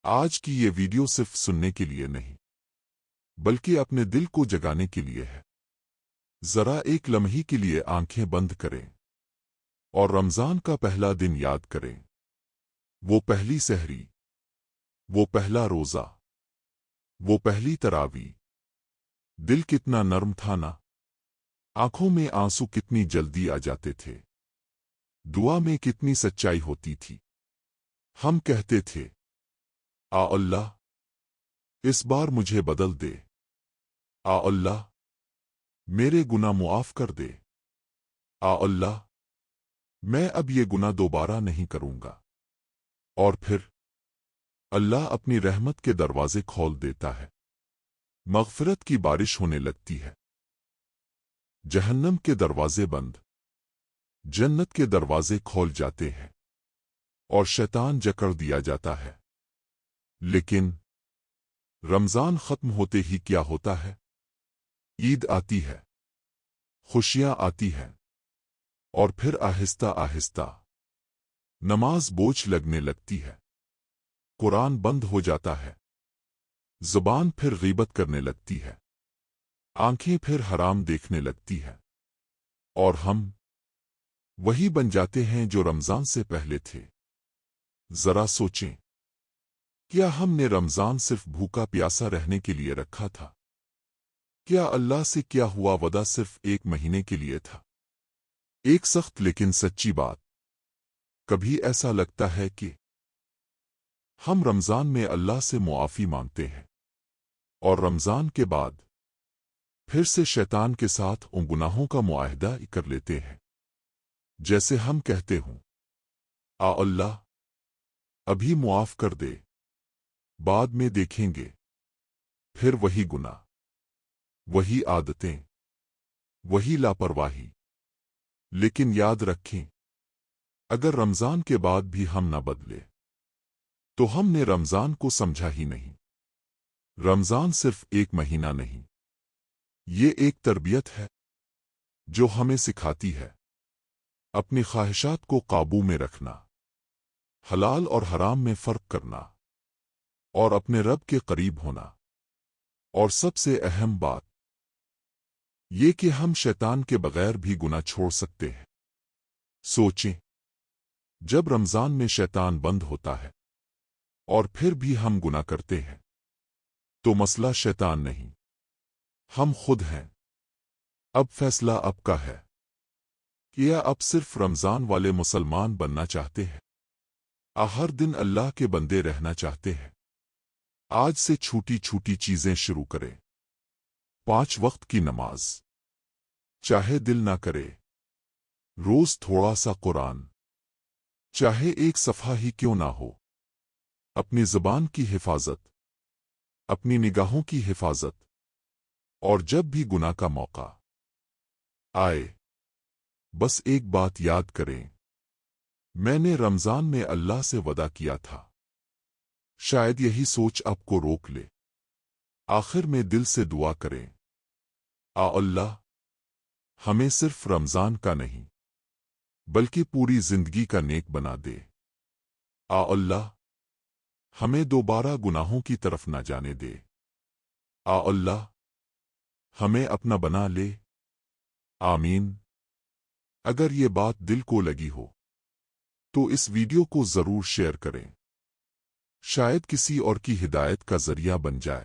آج کی یہ ویڈیو صرف سننے کے لیے نہیں بلکہ اپنے دل کو جگانے کے لیے ہے۔ ذرا ایک لمحے کے لیے آنکھیں بند کریں اور رمضان کا پہلا دن یاد کریں، وہ پہلی سحری، وہ پہلا روزہ، وہ پہلی تراویح۔ دل کتنا نرم تھا نا، آنکھوں میں آنسو کتنی جلدی آ جاتے تھے، دعا میں کتنی سچائی ہوتی تھی۔ ہم کہتے تھے، آ اللہ اس بار مجھے بدل دے، آ اللہ میرے گناہ معاف کر دے، آ اللہ میں اب یہ گناہ دوبارہ نہیں کروں گا۔ اور پھر اللہ اپنی رحمت کے دروازے کھول دیتا ہے، مغفرت کی بارش ہونے لگتی ہے، جہنم کے دروازے بند، جنت کے دروازے کھول جاتے ہیں اور شیطان جکڑ دیا جاتا ہے۔ لیکن رمضان ختم ہوتے ہی کیا ہوتا ہے؟ عید آتی ہے، خوشیاں آتی ہیں، اور پھر آہستہ آہستہ نماز بوجھ لگنے لگتی ہے، قرآن بند ہو جاتا ہے، زبان پھر غیبت کرنے لگتی ہے، آنکھیں پھر حرام دیکھنے لگتی ہے، اور ہم وہی بن جاتے ہیں جو رمضان سے پہلے تھے۔ ذرا سوچیں، کیا ہم نے رمضان صرف بھوکا پیاسا رہنے کے لیے رکھا تھا؟ کیا اللہ سے کیا ہوا وعدہ صرف ایک مہینے کے لیے تھا؟ ایک سخت لیکن سچی بات، کبھی ایسا لگتا ہے کہ ہم رمضان میں اللہ سے معافی مانگتے ہیں اور رمضان کے بعد پھر سے شیطان کے ساتھ ان گناہوں کا معاہدہ کر لیتے ہیں، جیسے ہم کہتے ہوں، آ اللہ ابھی معاف کر دے، بعد میں دیکھیں گے۔ پھر وہی گناہ، وہی عادتیں، وہی لاپرواہی۔ لیکن یاد رکھیں، اگر رمضان کے بعد بھی ہم نہ بدلے تو ہم نے رمضان کو سمجھا ہی نہیں۔ رمضان صرف ایک مہینہ نہیں، یہ ایک تربیت ہے جو ہمیں سکھاتی ہے اپنی خواہشات کو قابو میں رکھنا، حلال اور حرام میں فرق کرنا، اور اپنے رب کے قریب ہونا۔ اور سب سے اہم بات یہ کہ ہم شیطان کے بغیر بھی گناہ چھوڑ سکتے ہیں۔ سوچیں، جب رمضان میں شیطان بند ہوتا ہے اور پھر بھی ہم گناہ کرتے ہیں تو مسئلہ شیطان نہیں، ہم خود ہیں۔ اب فیصلہ آپ کا ہے، کیا آپ صرف رمضان والے مسلمان بننا چاہتے ہیں؟ ہر دن اللہ کے بندے رہنا چاہتے ہیں؟ آج سے چھوٹی چھوٹی چیزیں شروع کریں۔ 5 وقت کی نماز، چاہے دل نہ کرے، روز تھوڑا سا قرآن، چاہے ایک صفحہ ہی کیوں نہ ہو، اپنی زبان کی حفاظت، اپنی نگاہوں کی حفاظت، اور جب بھی گناہ کا موقع آئے بس ایک بات یاد کریں، میں نے رمضان میں اللہ سے وعدہ کیا تھا۔ شاید یہی سوچ آپ کو روک لے۔ آخر میں دل سے دعا کریں، آ اللہ ہمیں صرف رمضان کا نہیں بلکہ پوری زندگی کا نیک بنا دے۔ آ اللہ ہمیں دوبارہ گناہوں کی طرف نہ جانے دے۔ آ اللہ ہمیں اپنا بنا لے۔ آمین۔ اگر یہ بات دل کو لگی ہو تو اس ویڈیو کو ضرور شیئر کریں، شاید کسی اور کی ہدایت کا ذریعہ بن جائے۔